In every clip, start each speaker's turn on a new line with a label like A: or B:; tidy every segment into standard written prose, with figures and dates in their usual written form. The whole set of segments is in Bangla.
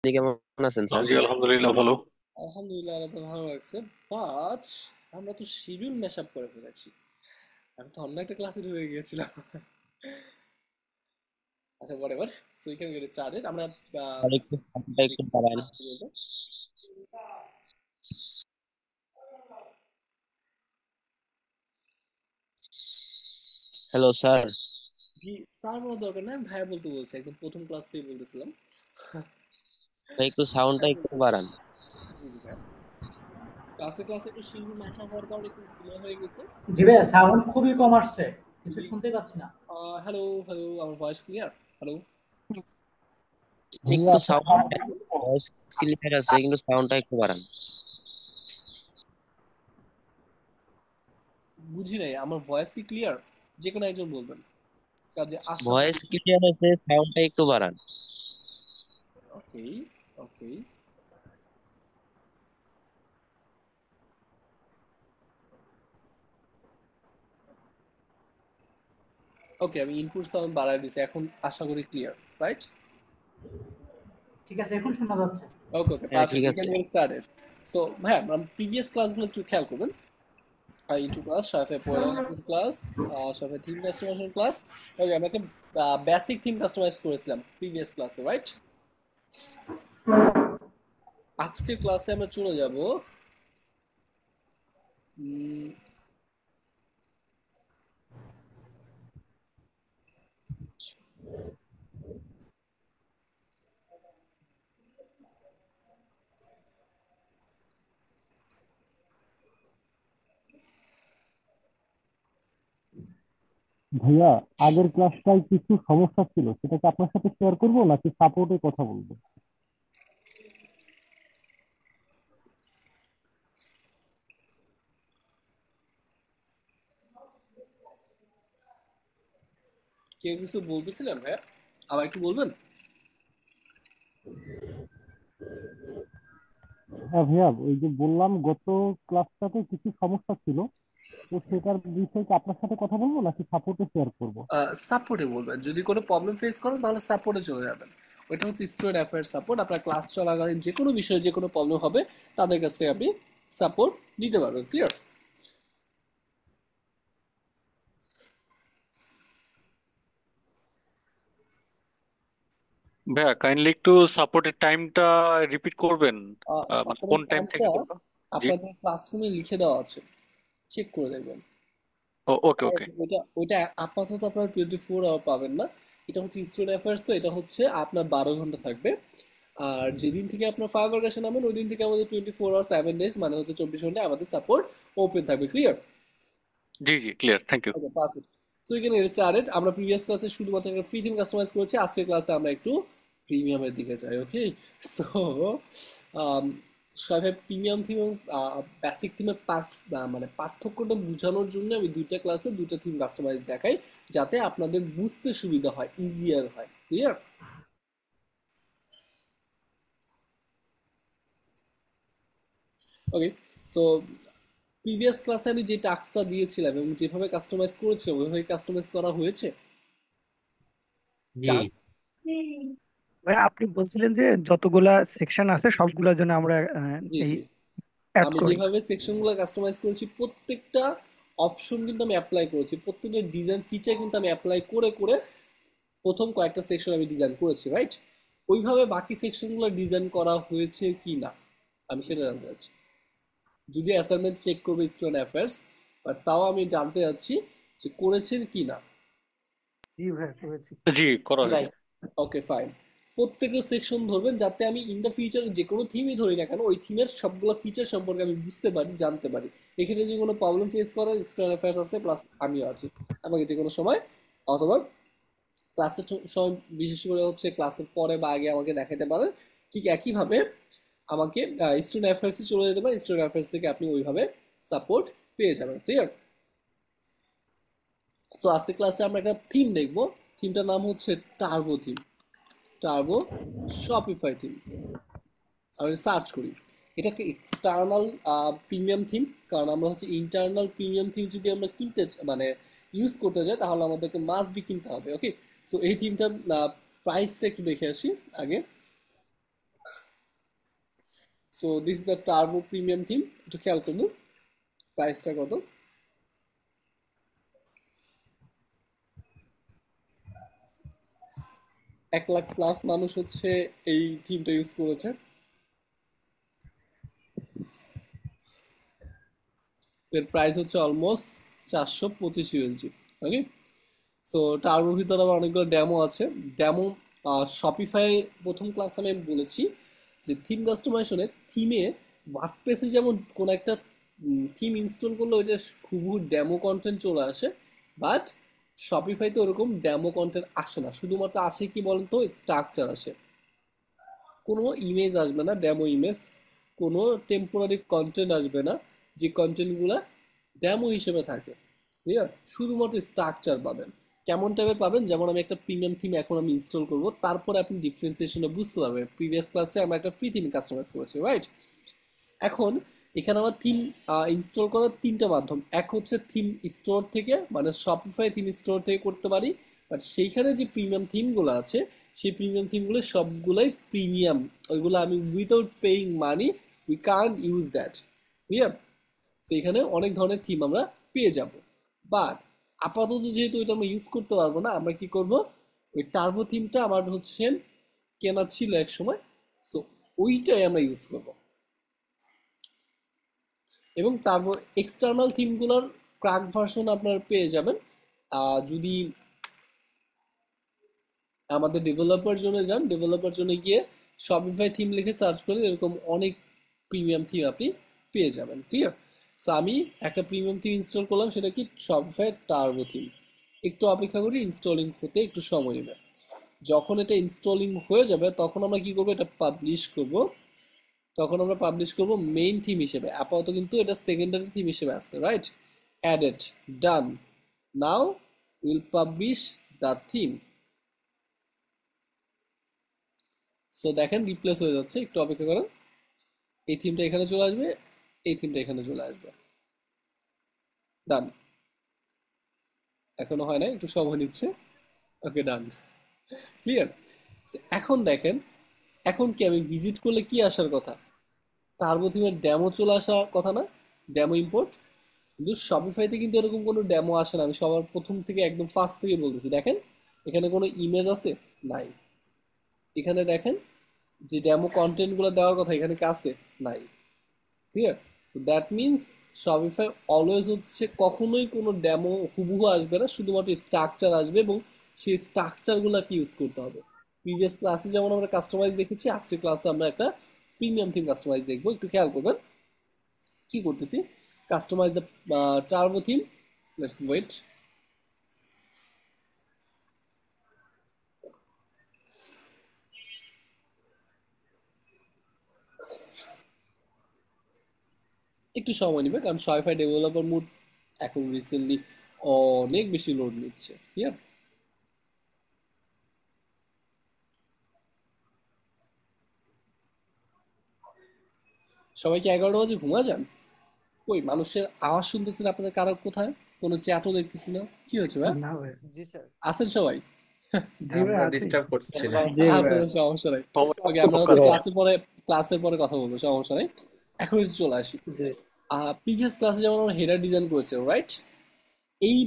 A: আপনি কেমন আছেন স্যার?
B: জি আলহামদুলিল্লাহ ভালো।
C: আলহামদুলিল্লাহ, আল্লাহ তো ভালো লাগছে। বাট আমরা তো শিডিউল ম্যাশ আপ করে ফেলেছি। আমি তো অন্য একটা ক্লাসে ঢুকে গিয়েছিলাম। আচ্ছা, what ever. So we can get started. আমরা
A: আর একটু সাউন্ডটা একটু বাড়ান।
C: ক্লাস শুরু করবো।
A: Hello sir.
C: জি, স্যার বলার দরকার নাই, আমি ভাইয়া বলতে বলছি, একদম প্রথম ক্লাস থেকে বলতেছিলাম।
A: ভাই একটু সাউন্ডটা একটু বাড়ান।
C: জি জি ভাইয়া, ক্লাসে ক্লাসে একটু শিডিউল ম্যাশ আপ হওয়ার কারণে একটু ডিলে হয়ে গেছে।
D: জি ভাইয়া, সাউন্ড খুবই কম আসছে, কিছু
C: জি,
D: শুনতে পাচ্ছি না।
C: হ্যালো হ্যালো, আমার ভয়েস ক্লিয়ার? হ্যালো,
D: ভাইয়া
A: একটু
D: আপনার
A: সাউন্ড,
D: সাউন্ড
A: ভয়েস ক্লিয়ার আছে কিন্তু সাউন্ডটা একটু বাড়ান।
C: বুঝি নাই, আমার ভয়েস কি ক্লিয়ার? যে কোনো একজন বলবেন, কাজে আশা
A: ভয়েস
C: করি।
A: ক্লিয়ার আছে, সাউন্ডটা একটু বাড়ান।
C: ওকে ওকে ওকে, আমি ইনপুট সাউন্ড বাড়ায় দিছি, এখন আশা করি ক্লিয়ার, রাইট?
D: ঠিক আছে, এখন শোনা যাচ্ছে।
C: ওকে ওকে,
A: হ্যাঁ ঠিক
C: পারফেক্ট, উই
A: আছে।
C: Can get started. সো হ্যাঁ, প্রিভিয়াস ক্লাসগুলো একটু খেয়াল করবেন। ইন্টু ক্লাস, সাথে পয়লা ক্লাস, সাথে থিম কাস্টমাইজেশন ক্লাস। ওকে, আমরা একটা বেসিক থিম কাস্টমাইজ করেছিলাম প্রিভিয়াস ক্লাসে, রাইট? আজকের ক্লাসে আমরা চলে যাব
E: ভাইয়া, আগের ক্লাসটায় কিছু সমস্যা ছিল, সেটাকে আপনার সাথে শেয়ার করবো নাকি সাপোর্টে কথা বলবো?
C: কেউ কিছু বলতেছিলেন ভাইয়া, আবার একটু বলবেন?
E: হ্যাঁ ভাইয়া, ওই যে বললাম গত ক্লাসটাতে কিছু সমস্যা ছিল, তো সেটার বিষয়ে কি আপনার সাথে কথা বলবো নাকি সাপোর্টে শেয়ার করবো?
C: সাপোর্টে বলবেন, যদি কোনো প্রবলেম ফেস করেন তাহলে সাপোর্টে চলে যাবেন। ওইটা হচ্ছে স্টুডেন্ট অ্যাফেয়ার্স সাপোর্ট। আপনার ক্লাস চলাকালীন যে কোনো বিষয়ে যে কোনো প্রবলেম হবে, তাদের কাছ থেকে আপনি সাপোর্ট নিতে পারবেন। ক্লিয়ার?
B: ভাইয়া কাইন্ডলি একটু সাপোর্টের টাইমটা রিপিট করবেন। মানে কোন
C: সাপোর্টের
B: টাইম থেকে
C: টাইমটা
B: করবো? জি।
C: আপনাদের ক্লাসরুমে লিখে দেওয়া আছে, চেক করে দেখবেন।
B: ও ওকে
C: আর
B: ওকে।
C: ওইটা ওইটা আপাতত আপনার 24 আওয়ার পাবেন না। এটা হচ্ছে স্টুডেন্ট অ্যাফেয়ার্স, তো এটা হচ্ছে আপনার 12 ঘন্টা থাকবে। আর যেদিন থেকে আপনার ফায়ার নামেন, ওই দিন থেকে আমাদের 24 আওয়ার 7 ডেজ, মানে হচ্ছে 24 ঘন্টায় আমাদের সাপোর্ট ওপেন থাকবে। ক্লিয়ার?
B: জি জি clear, thank you.
C: Okay, perfect. So এখানে স্টার্টেড। আমরা প্রিভিয়াস ক্লাসে শুধুমাত্র একটা ফ্রি থিম কাস্টমাইজ করেছি, আজকের ক্লাসে আমরা একটু প্রিমিয়ামের দিকে যাই। ওকে, সো সবাই প্রিমিয়াম থিম এবং বেসিক থিমের মানে পার্থক্যটা বোঝানোর জন্য আমি দুইটা ক্লাসে দুইটা থিম কাস্টমাইজ দেখাই, যাতে আপনাদের বুঝতে সুবিধা হয়, ইজিয়ার হয়। ক্লিয়ার? ওকে, সো প্রিভিয়াস ক্লাসে আমি যে টাস্কটা দিয়েছিলাম এবং যেভাবে কাস্টমাইজ করেছিলাম ওইভাবে কাস্টমাইজ করা হয়েছে?
A: জি।
C: ডান?
E: ভাই, আপনি বলছিলেন যে যতগুলা সেকশন আছে সবগুলা যেন আমরা
C: জি
E: এই
C: জি,
E: অ্যাড
C: আমি
E: করি।
C: যেভাবে সেকশনগুলো কাস্টমাইজ করেছি প্রত্যেকটা অপশন কিন্তু আমি অ্যাপ্লাই করেছি, প্রত্যেকটা ডিজাইন ফিচার কিন্তু আমি অ্যাপ্লাই করে করে প্রথম কয়েকটা সেকশন আমি ডিজাইন করেছি, রাইট? ওইভাবে বাকি সেকশনগুলো ডিজাইন করা হয়েছে কি না আমি সেটা জানতে চাচ্ছি। যদি অ্যাসাইনমেন্ট চেক করবে স্টুডেন্ট অ্যাফেয়ার্স, বাট তাও আমি জানতে চাচ্ছি যে করেছেন কি না।
E: জি ভাই, করেছি।
B: জি করা
D: জি ভাই।
B: হয়েছে।
C: Okay fine. প্রত্যেকটা সেকশন ধরবেন যাতে আমি ইন দ্য ফিউচারে যে কোনো থিমই ধরি না কেন, ওই থিমের সবগুলো ফিচার সম্পর্কে আমি বুঝতে পারি, জানতে পারি। এখানে যে কোনো প্রবলেম ফেস করে স্টুডেন্ট অ্যাফেয়ার্স আছে, প্লাস আমিও আছি, আমাকে যে কোনো সময় অথবা ক্লাসের সময়, বিশেষ করে হচ্ছে ক্লাসের পরে বা আগে আমাকে দেখাতে পারেন। ঠিক একইভাবে আমাকে স্টুডেন্ট অ্যাফেয়ার্সে চলে যেতে পারেন, স্টুডেন্ট অ্যাফেয়ার্স থেকে আপনি ওইভাবে সাপোর্ট পেয়ে যাবেন। ক্লিয়ার? সো আজকে ক্লাসে আমরা একটা থিম দেখবো। থিমটার নাম হচ্ছে turbo theme. Turbo Shopify theme. আমি সার্চ করি, এটা একটা এক্সটার্নাল প্রিমিয়াম থিম। কারণ আমরা হচ্ছে ইন্টারনাল প্রিমিয়াম থিম যদি আমরা কিনতে মানে ইউজ করতে যাই, তাহলে আমাদেরকে মাস্ট বি কিনতে হবে। ওকে, সো এই থিমটার প্রাইসটা একটু দেখে আসি আগে। So this is the turbo premium theme, একটু খেয়াল করুন প্রাইসটা কত। 1 লাখ প্লাস মানুষ হচ্ছে এই থিমটা ইউজ করেছে। এর প্রাইস হচ্ছে অলমোস্ট 425 USD। ওকে, সো টার্বোর ভিতরে আবার অনেকগুলো ডেমো আছে। ডেমো শপিফাই প্রথম ক্লাসে আমি বলেছি যে থিম কাস্টমাইজেশনে থিমে ওয়ার্ডপ্রেসে যেমন কোনো একটা থিম ইনস্টল করলে ওইটা খুব ডেমো কন্টেন্ট চলে আসে, বাট শপিফাইতে ওরকম ডেমো কন্টেন্ট আসে না, শুধুমাত্র আসে কি বলেন তো, স্ট্রাকচার আসে, কোনো ইমেজ আসবে না, ডেমো ইমেজ, কোনো টেম্পোরারি কন্টেন্ট আসবে না, যে কন্টেন্টগুলো ডেমো হিসেবে থাকে, ক্লিয়ার? শুধুমাত্র স্ট্রাকচার পাবেন। কেমন টাইপের পাবেন, যেমন আমি একটা প্রিমিয়াম থিম এখন আমি ইনস্টল করব, তারপরে আপনি ডিফারেন্সিয়েশনটা বুঝতে পারবেন। প্রিভিয়াস ক্লাসে আমরা একটা ফ্রি থিম কাস্টমাইজ করেছি, রাইট? এখন এখানে আমার থিম ইনস্টল করার 3টা মাধ্যম। এক হচ্ছে থিম স্টোর থেকে, মানে শপিফাই থিম স্টোর থেকে করতে পারি, বাট সেইখানে যে প্রিমিয়াম থিমগুলো আছে সেই প্রিমিয়াম থিমগুলো সবগুলোই প্রিমিয়াম, ওইগুলো আমি without paying money we can't use that, clear? তো এখানে অনেক ধরনের থিম আমরা পেয়ে যাব, বাট আপাতত যেহেতু এটা আমরা ইউজ করতে পারবো না, আমরা কি করব, ওই টার্বো থিমটা আমার হচ্ছে কেনা ছিল এক সময়, সো ওইটাই আমরা ইউজ করব। এবং তারপর এক্সটার্নাল থিমগুলোর ক্র্যাক ভার্সন আপনারা পেয়ে যাবেন যদি আমাদের ডেভেলপার জন্য যান। ডেভেলপার জন্য গিয়ে শপিফাই থিম লিখে সার্চ করে এরকম অনেক প্রিমিয়াম থিম আপনি পেয়ে যাবেন, ক্লিয়ার? সো আমি একটা প্রিমিয়াম থিম ইনস্টল করলাম, সেটা কি শপিফাই টার্বো থিম। একটু অপেক্ষা করি, ইনস্টলিং হতে একটু সময় নেবে। যখন এটা ইনস্টলিং হয়ে যাবে তখন আমরা কি করব, এটা পাবলিশ করব। তখন আমরা পাবলিশ করব মেইন থিম হিসেবে, আপাতত কিন্তু এটা সেকেন্ডারি থিম হিসেবে আছে, right? Added, done, now will publish the theme. So দেখেন রিপ্লেস হয়ে যাচ্ছে, একটু অপেক্ষা করেন, এই থিমটা এখানে চলে আসবে, এই থিমটা এখানে চলে আসবে, ডান। এখনো হয় না, একটু সময় নিচ্ছে, ওকে ডান, ক্লিয়ার? এখন দেখেন, এখন কি আমি ভিজিট করলে কি আসার কথা, টার্বো থিমের ডেমো চলে আসা কথা না, ডেমো ইম্পোর্ট। কিন্তু শপিফাইতে কিন্তু এরকম কোনো ডেমো আসে না, আমি সবার প্রথম থেকে একদম ফার্স্ট থেকে বলতেছি। দেখেন এখানে কোনো ইমেজ আছে নাই, এখানে দেখেন যে ডেমো কন্টেন্টগুলো দেওয়ার কথা এখানে কি আছে, নাই, ক্লিয়ার? তো দ্যাট মিনস শপিফাই অলওয়েজ হচ্ছে কখনোই কোনো ডেমো হুবহু আসবে না, শুধুমাত্র স্ট্রাকচার আসবে এবং সেই স্ট্রাকচারগুলোকে ইউজ করতে হবে। প্রিভিয়াস ক্লাসে যেমন আমরা কাস্টমাইজ দেখেছি, আজকের ক্লাসে আমরা একটা প্রিমিয়াম থিম কাস্টমাইজ দেখবো। একটু খেয়াল করবেন কি করতেছি, customize the turbo theme, let's wait. একটু সময় নেবে কারণ শপিফাই ডেভেলপার মোড এখন রিসেন্টলি অনেক বেশি লোড নিচ্ছে, ক্লিয়ার? সবাইকে 11টা বাজে ঘুমা যান? ওই মানুষের আওয়াজ শুনতেছেন আপনাদের কারো কোথায়, কোনো চ্যাটও দেখতেছি না, কি হয়েছে ভাই?
D: না ভাই,
F: জি স্যার।
C: আছেন সবাই?
D: জি ভাই
G: আমরা
D: আছি।
G: ডিস্টার্ব করছি না।
C: আচ্ছা, সমস্যা নাই। ওকে, আমরা হচ্ছে ক্লাসের পরে কথা বলবো, সমস্যা নাই। এখন একটু চলে আসি। প্রিভিয়াস ক্লাসে যেমন আমরা হেডার ডিজাইন করেছি, রাইট? এই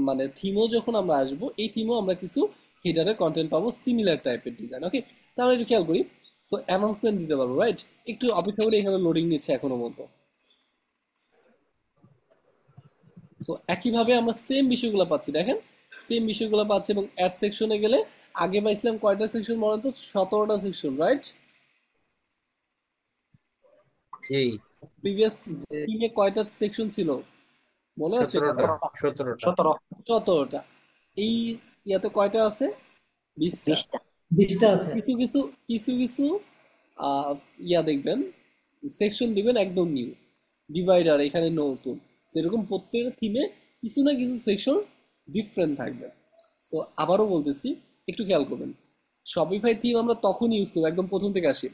C: মানে থিমও যখন আমরা আসবো, এই থিমও আমরা কিছু হেডারের কন্টেন্ট পাবো সিমিলার টাইপের ডিজাইন, ওকে? তাহলে একটু খেয়াল করি, সো অ্যানাউন্সমেন্ট দিতে পারবো, রাইট? একটু অপেক্ষা করি, এখানে লোডিং নিচ্ছে এখনো মতো। তো একইভাবে আমরা সেম বিষয়গুলো পাচ্ছি, দেখেন সেম বিষয়গুলো পাচ্ছি। এবং অ্যাড সেকশনে গেলে আগে পাইছিলাম কয়টা সেকশন বলেন তো, 17টা সেকশন, রাইট?
G: জি,
C: প্রিভিয়াস থিমে কয়টা সেকশন ছিল মনে আছে?
G: 17টা।
C: 17টা। এই ইয়াতে কয়টা আছে? 20টা।
D: 20টা আছে।
C: কিছু কিছু কিছু কিছু ইয়া দেখবেন, সেকশন দিবেন একদম নিউ, ডিভাইডার এখানে নতুন, সেরকম প্রত্যেকটা থিমে কিছু না কিছু সেকশন ডিফারেন্ট থাকবে। সো আবারও বলতেছি, একটু খেয়াল করবেন, শপিফাই থিম আমরা তখন ইউজ করবো, একদম প্রথম থেকে আসি।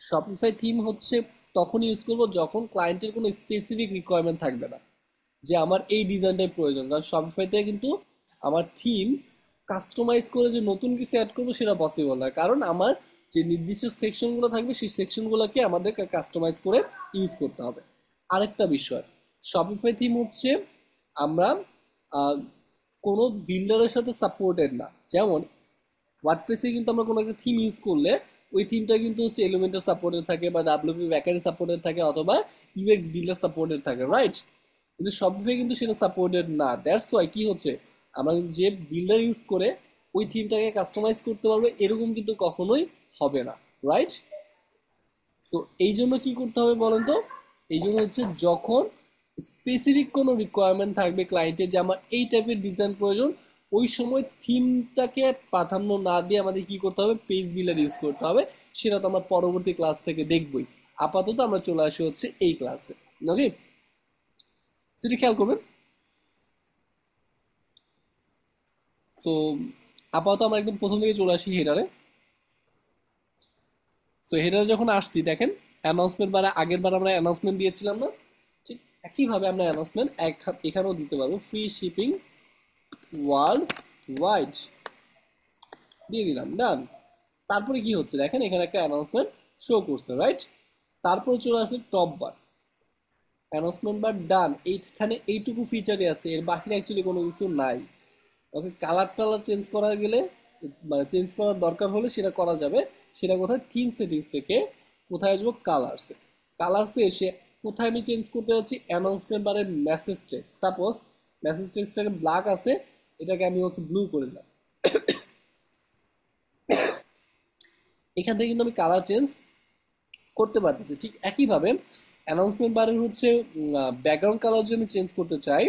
C: শপিফাই থিম হচ্ছে তখন ইউজ করবো যখন ক্লায়েন্টের কোনো স্পেসিফিক রিকোয়ারমেন্ট থাকবে না, যে আমার এই ডিজাইনটাই প্রয়োজন। কারণ শপিফাইতে কিন্তু আমার থিম কাস্টমাইজ করে যে নতুন কিছু অ্যাড করবো সেটা পসিবল না, কারণ আমার যে নির্দিষ্ট সেকশনগুলো থাকবে সেই সেকশনগুলোকে আমাদের কাস্টমাইজ করে ইউজ করতে হবে। আরেকটা বিষয়, শপিফাই থিম হচ্ছে আমরা কোনো বিল্ডারের সাথে সাপোর্টেড না। যেমন ওয়ার্ডপ্রেসে কিন্তু আমরা কোনো একটা থিম ইউজ করলে ওই থিমটা কিন্তু হচ্ছে এলিমেন্টার সাপোর্টেড থাকে বা ডাব্লিউপি ব্যাকারি সাপোর্টেড থাকে অথবা ইউএক্স বিল্ডার সাপোর্টেড থাকে, রাইট? কিন্তু শপিফাই কিন্তু সেটা সাপোর্টেড না। দ্যাটস ওয়াই কি হচ্ছে, আমরা যে বিল্ডার ইউজ করে ওই থিমটাকে কাস্টমাইজ করতে পারবে এরকম কিন্তু কখনোই হবে না, রাইট? সো এই জন্য কি করতে হবে বলেন তো, এই জন্য হচ্ছে যখন স্পেসিফিক কোনো রিকোয়ারমেন্ট থাকবে ক্লায়েন্টের যে আমার এই টাইপের ডিজাইন প্রয়োজন, ওই সময় থিমটাকে প্রাধান্য না দিয়ে আমাদের কি করতে হবে, পেজ বিল্ডার ইউজ করতে হবে। সেটা তো আমরা পরবর্তী ক্লাস থেকে দেখবই। আপাতত আমরা চলে আসি হচ্ছে এই ক্লাসে, ওকে? সেটা খেয়াল করবেন। তো আপাতত আমরা একদম প্রথম থেকে চলে আসি হেডারে। সো হেডারে যখন আসছি দেখেন অ্যানাউন্সমেন্ট আগের বার আমরা অ্যানাউন্সমেন্ট দিয়েছিলাম না, ঠিক একইভাবে আমরা অ্যানাউন্সমেন্ট এখানেও দিতে পারবো, ফ্রি শিপিং ওয়ার্ল্ড ওয়াইড দিয়ে দিলাম, ডান। তারপরে কি হচ্ছে দেখেন এখানে একটা অ্যানাউন্সমেন্ট শো করছে, রাইট? তারপরে চলে আসছে টপ বার, অ্যানাউন্সমেন্ট বার ডান। এইখানে এইটুকু ফিচারই আছে, এর বাকি অ্যাকচুয়ালি কোনো কিছু নাই। ওকে, কালার টালার চেঞ্জ করা গেলে মানে চেঞ্জ করার দরকার হলে সেটা করা যাবে। সেটা কোথায়, থিম সেটিংস থেকে কোথায় আসবো, কালার্সে। কালার্সে এসে কোথায় আমি চেঞ্জ করতে যাচ্ছি, অ্যানাউন্সমেন্ট বারের মেসেজ টেক্সট। সাপোজ মেসেজ টেক্সটটাকে ব্ল্যাক আছে, এটাকে আমি হচ্ছে ব্লু করে দিলাম। এখান থেকে কিন্তু আমি কালার চেঞ্জ করতে পারতেছি। ঠিক একইভাবে অ্যানাউন্সমেন্ট বারের হচ্ছে ব্যাকগ্রাউন্ড কালার যদি আমি চেঞ্জ করতে চাই,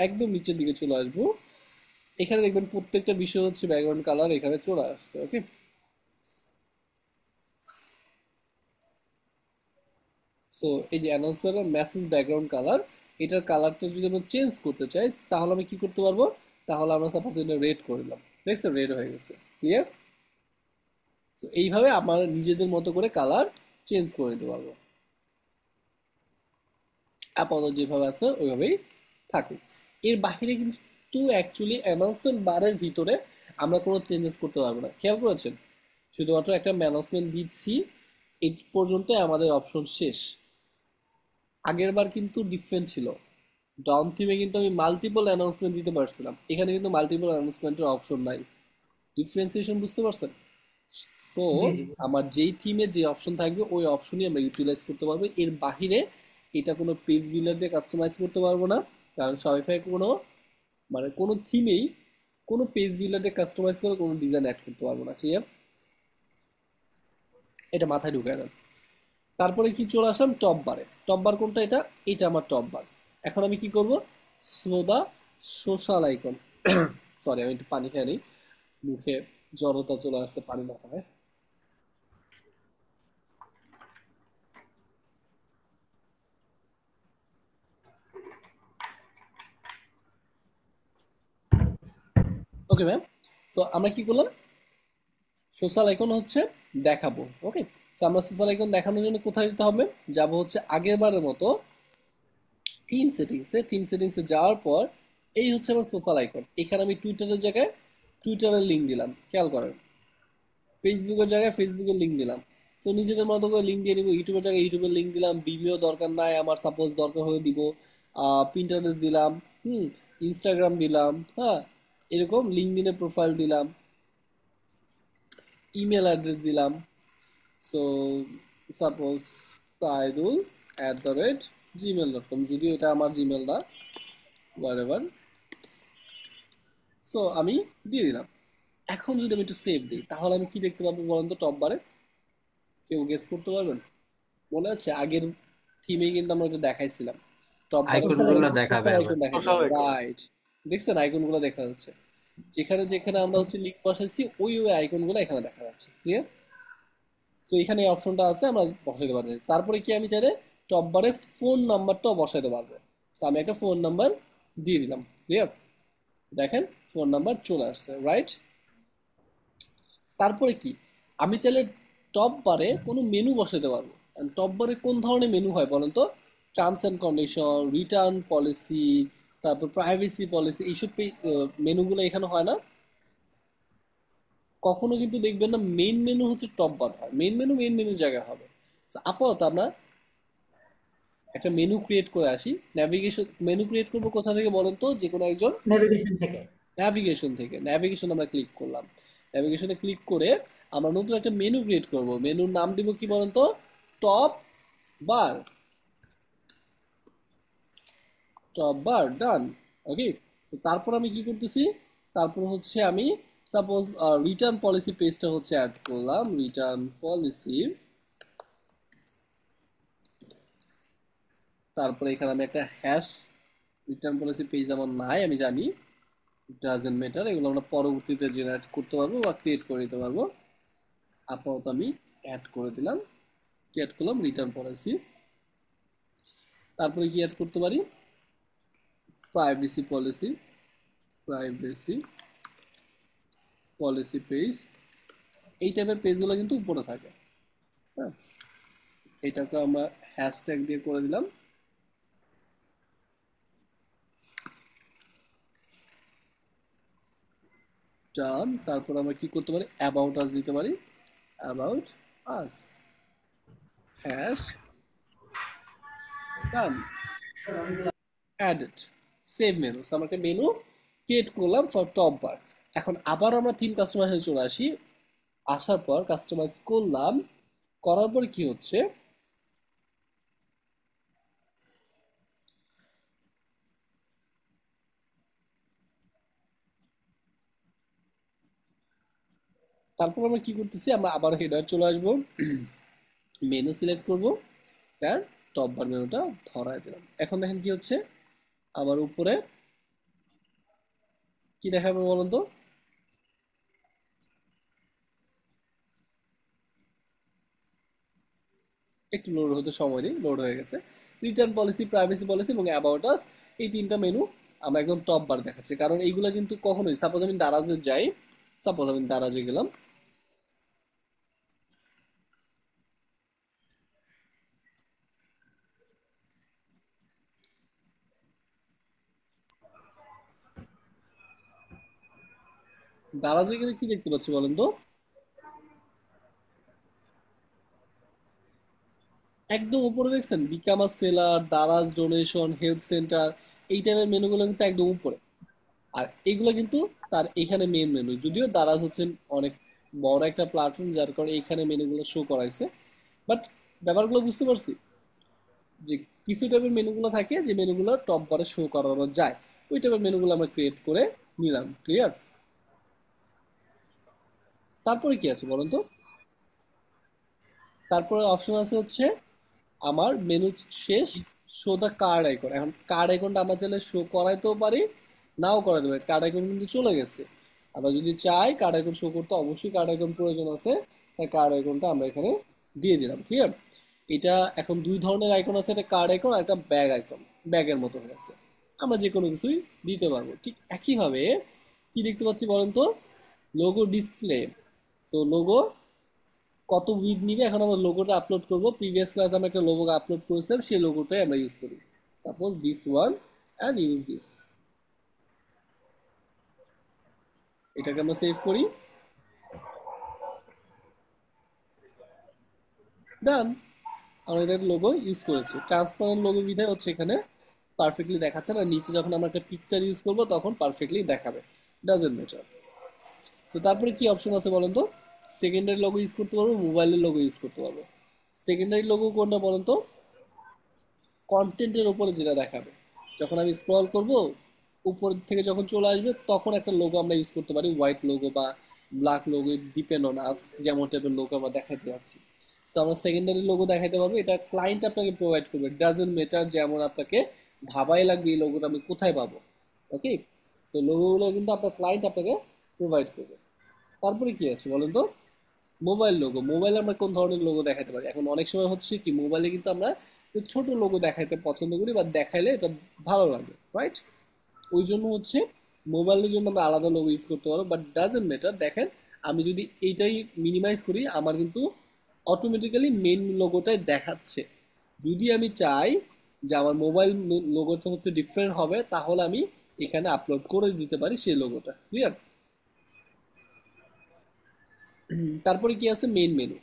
C: একদম নিচের দিকে চলে আসবো। এখানে দেখবেন প্রত্যেকটা বিষয় হচ্ছে ব্যাকগ্রাউন্ড কালার এখানে চলে আসছে, ওকে? সো এই যে অ্যানাউন্সমেন্ট মেসেজ ব্যাকগ্রাউন্ড কালার, এটার কালারটা যদি আমরা চেঞ্জ করতে চাই তাহলে আমি কি করতে পারবো, তাহলে আমরা সাপোজ এটা রেড করে দিলাম, দেখছো রেড হয়ে গেছে, ক্লিয়ার? তো এইভাবে আমরা নিজেদের মতো করে কালার চেঞ্জ করে দিতে পারবো। আপাতত যেভাবে আছে ওইভাবেই থাকুক। এর বাহিরে কিন্তু অ্যাকচুয়ালি অ্যানাউন্সমেন্ট বারের ভিতরে আমরা কোনো চেঞ্জেস করতে পারবো না, খেয়াল করেছেন? শুধুমাত্র একটা অ্যানাউন্সমেন্ট দিচ্ছি, এই পর্যন্ত আমাদের অপশন শেষ। আগের বার কিন্তু ডিফারেন্ট ছিল, ডাউন থিমে কিন্তু আমি মাল্টিপল অ্যানাউন্সমেন্ট দিতে পারছিলাম, এখানে কিন্তু মাল্টিপল অ্যানাউন্সমেন্টের অপশন নাই। ডিফারেন্সিয়েশন বুঝতে পারছেন? সো আমার যেই থিমে যে অপশন থাকবে ওই অপশনই আমরা ইউটিলাইজ করতে পারবো। এর বাহিরে এটা কোনো পেজ বিল্ডার দিয়ে কাস্টমাইজ করতে পারবো না, কারণ শপিফাই কোনো মানে কোনো থিমেই কোনো পেজ বিল্ডার দিয়ে কাস্টমাইজ করে কোনো ডিজাইন অ্যাড করতে পারবো না, ক্লিয়ার? এটা মাথায় ঢুকায় না। তারপরে কি চলে আসলাম টপ বারে। টপ বার কোনটা, এটা আমার টপ বার। এখন আমি কি করব, সোদা সোশ্যাল আইকন, সরি আমি একটু পানি খেয়ে নিই, মুখে জড়তা চলে আসছে, পানি মাথায়। ওকে ম্যাম, সো আমরা কি করলাম, সোশ্যাল আইকন হচ্ছে দেখাবো, ওকে? সো আমরা সোশ্যাল আইকন দেখানোর জন্য কোথায় যেতে হবে, যাব হচ্ছে আগের বারের মতো থিম সেটিংসে। থিম সেটিংসে যাওয়ার পর এই হচ্ছে আমার সোশ্যাল আইকন। এখানে আমি টুইটারের জায়গায় টুইটারের লিঙ্ক দিলাম, খেয়াল করেন। ফেসবুকের জায়গায় ফেসবুকের লিঙ্ক দিলাম। সো নিজেদের মতো করে লিঙ্ক দিয়ে নিব। ইউটিউবের জায়গায় ইউটিউবের লিঙ্ক দিলাম, ভিডিও দরকার নাই আমার, সাপোজ দরকার হলে দিব। পিন্টারেস্ট দিলাম, ইনস্টাগ্রাম দিলাম, হ্যাঁ এরকম লিঙ্কডিনে প্রোফাইল দিলাম, ইমেল অ্যাড্রেস দিলাম। সো সাপোজ saidul@gmail.com, যদিও এটা আমার জিমেল না, হোয়াটএভার। সো আমি দিয়ে দিলাম। এখন যদি আমি একটু সেভ দিই তাহলে আমি কি দেখতে পাবো বলেন তো টপ বারে? কেউ গেস করতে পারবেন? মনে আছে আগের থিমে কিন্তু আমরা এটা দেখাইছিলাম, টপ বারে
G: আইকনগুলো দেখাবে
C: আইকন
G: আবার।
C: দেখাবে, রাইট? দেখছেন আইকনগুলো দেখা যাচ্ছে, যেখানে যেখানে আমরা হচ্ছে লিঙ্ক বসাইছি ওই আইকনগুলো এখানে দেখা যাচ্ছে, ক্লিয়ার? সো এখানে এই অপশনটা আছে, আমরা বসাইতে পারবো। তারপরে কি আমি চাইলে টপ বারে ফোন নাম্বারটাও বসাইতে পারবো। সো আমি একটা ফোন নাম্বার দিয়ে দিলাম, ক্লিয়ার? দেখেন ফোন নাম্বার চলে আসছে, রাইট? তারপরে কি আমি চাইলে টপ বারে কোনো মেনু বসাতে পারবো। টপ বারে কোন ধরনের মেনু হয় বলেন তো? Terms and condition, return policy, তারপর প্রাইভেসি পলিসি, এইসব মেনুগুলো এখানে হয় না? কখনো কিন্তু দেখবেন না মেইন মেনু হচ্ছে টপ বার হয়, মেইন মেনুর জায়গায় হবে। So, আপাতত আমরা একটা মেনু ক্রিয়েট করে আসি। ন্যাভিগেশন মেনু ক্রিয়েট করবো কোথা থেকে বলেন তো? যে কোনো একজন
D: নেভিগেশন থেকে।
C: ন্যাভিগেশন আমরা ক্লিক করলাম। ন্যাভিগেশনে ক্লিক করে আমরা নতুন একটা মেনু ক্রিয়েট করব। মেনুর নাম দিব কি বলেন তো? টপ বার। ডান। ওকে, তারপর আমি কি করতেছি? তারপর হচ্ছে আমি সাপোজ রিটার্ন পলিসি পেজটা হচ্ছে অ্যাড করলাম। রিটার্ন পলিসি, তারপরে এখানে আমি একটা হ্যাশ, রিটার্ন পলিসি পেজ আমার নাই আমি জানি, ডাজেন্ট ম্যাটার, এগুলো আমরা পরবর্তীতে জেনারেট করতে পারবো বা ক্রিয়েট করে দিতে পারবো। আপাতত আমি অ্যাড করে দিলাম, অ্যাড করলাম রিটার্ন পলিসি। তারপরে কি অ্যাড করতে পারি? Privacy policy page. এই টাইপের পেজগুলো কিন্তু উপরে থাকে। হ্যাঁ, এটাকে আমরা হ্যাশট্যাগ দিয়ে করে দিলাম। ডান। তারপর আমরা কি করতে পারি? অ্যাবাউট আস দিতে পারি। About us hash done. Added save menu. আমরা একটা মেনু ক্রিয়েট করলাম ফর টপ বার। এখন আবার আমরা থিম কাস্টমাইজে চলে আসি। আসার পর কাস্টমাইজ করলাম, করার পর কি হচ্ছে? তারপর আমরা কি করতেছি? আমরা আবার হেডার চলে আসবো, মেনু সিলেক্ট করব, তার টপ বার মেনুটা ধরায় দিলাম। এখন দেখেন কি হচ্ছে? আবার উপরে কি দেখাবে বলুন তো? একটু লোড হতে সময় দিই, লোড হয়ে গেছে। রিটার্ন পলিসি, প্রাইভেসি পলিসি এবং অ্যাবাউট আস, এই তিনটা মেনু আমরা একদম টপ বার দেখাচ্ছি। কারণ এইগুলা কিন্তু কখনোই, সাপোজ আমি দারাজে যাই, সাপোজ আমি দারাজে গেলাম, দারাজে গেলে কি দেখতে পাচ্ছি বলেন তো? একদম উপরে দেখছেন become a seller, Daraz donation, help centre, এই টাইপের মেনুগুলো কিন্তু একদম উপরে। আর এগুলো কিন্তু তার এখানে মেন মেনু, যদিও দারাজ হচ্ছেন অনেক বড় একটা প্ল্যাটফর্ম, যার কারণে এখানে মেনুগুলো শো করাইছে। বাট ব্যাপারগুলো বুঝতে পারছি যে কিছু টাইপের মেনুগুলো থাকে যে মেনুগুলো টপ বারে শো করানো যায়, ওই টাইপের মেনুগুলো আমরা ক্রিয়েট করে নিলাম। ক্লিয়ার? তারপরে কি আছে বলুন তো? তারপরে অপশন আছে হচ্ছে আমার মেনু শেষ, শো দ্য কার্ড আইকন। এখন কার্ড আইকনটা আমরা চাইলে শো করাইতেও পারি, নাও করাইতে পারি। কার্ড আইকন কিন্তু চলে গেছে। আমরা যদি চাই কার্ড আইকন শো করতে, অবশ্যই কার্ড আইকন প্রয়োজন আছে, তাই কার্ড আইকনটা আমরা এখানে দিয়ে দিলাম। ক্লিয়ার? এটা এখন দুই ধরনের আইকন আছে, একটা কার্ড আইকন আর একটা ব্যাগ আইকন, ব্যাগের মতো হয়ে আছে। আমরা যে কোনো কিছুই দিতে পারবো। ঠিক একইভাবে কি দেখতে পাচ্ছি বলেন তো? Logo display. তো লোগো কত উইথ নিবে, এখন আমরা লোগোটা আপলোড করব। প্রিভিয়াস ক্লাস আমরা একটা লোগো আপলোড করেছিলাম, সেই লোগোটাই আমরা ইউজ করি। Suppose this one and use this. এটাকে আমরা সেভ করি। ডান। আমরা এটার লোগো ইউজ করেছি। ট্রান্সপারেন্ট লোগো বিধায় হচ্ছে এখানে পারফেক্টলি দেখাচ্ছে না, নিচে যখন আমরা একটা পিকচার ইউজ করব তখন পারফেক্টলি দেখাবে। Doesn't matter. তো তারপরে কি অপশন আছে বলেন তো? সেকেন্ডারি লোগো ইউজ করতে পারবো, মোবাইলের লোগো ইউজ করতে পারবো। সেকেন্ডারি লোগো কোনটা বলেন তো? কন্টেন্টের উপরে যেটা দেখাবে, যখন আমি স্ক্রল করব উপর থেকে যখন চলে আসবে তখন একটা লোগো আমরা ইউজ করতে পারি, হোয়াইট লোগো বা ব্ল্যাক লোগো, ডিপেন্ড অন আস যেমন টাইপের লোগো আমরা দেখাতে যাচ্ছি। সো আমরা সেকেন্ডারি লোগো দেখাতে পারবো, এটা ক্লায়েন্ট আপনাকে প্রোভাইড করবে। ডাজন্ট ম্যাটার যেমন আপনাকে ভাবাই লাগবে এই লোগোটা আমি কোথায় পাবো। ওকে, সো লোগোগুলো কিন্তু আপনার ক্লায়েন্ট আপনাকে প্রোভাইড করবে। তারপরে কি আছে বলেন তো? Mobile logo. মোবাইলে আমরা কোন ধরনের লোগো দেখাতে পারি? এখন অনেক সময় হচ্ছে কি, মোবাইলে কিন্তু আমরা ছোট লোগো দেখাইতে পছন্দ করি বা দেখাইলে এটা ভালো লাগে, রাইট? ওই জন্য হচ্ছে মোবাইলের জন্য আমরা আলাদা লোগো ইউজ করতে পারবো। বাট ডাজন্ট ম্যাটার, দেখেন আমি যদি এইটাই মিনিমাইজ করি আমার কিন্তু অটোমেটিক্যালি মেন লোগোটাই দেখাচ্ছে। যদি আমি চাই যে আমার মোবাইল লোগোটা হচ্ছে ডিফারেন্ট হবে, তাহলে আমি এখানে আপলোড করে দিতে পারি সেই লোগোটা। ক্লিয়ার? তারপরে কি আছে মেইন মেনু।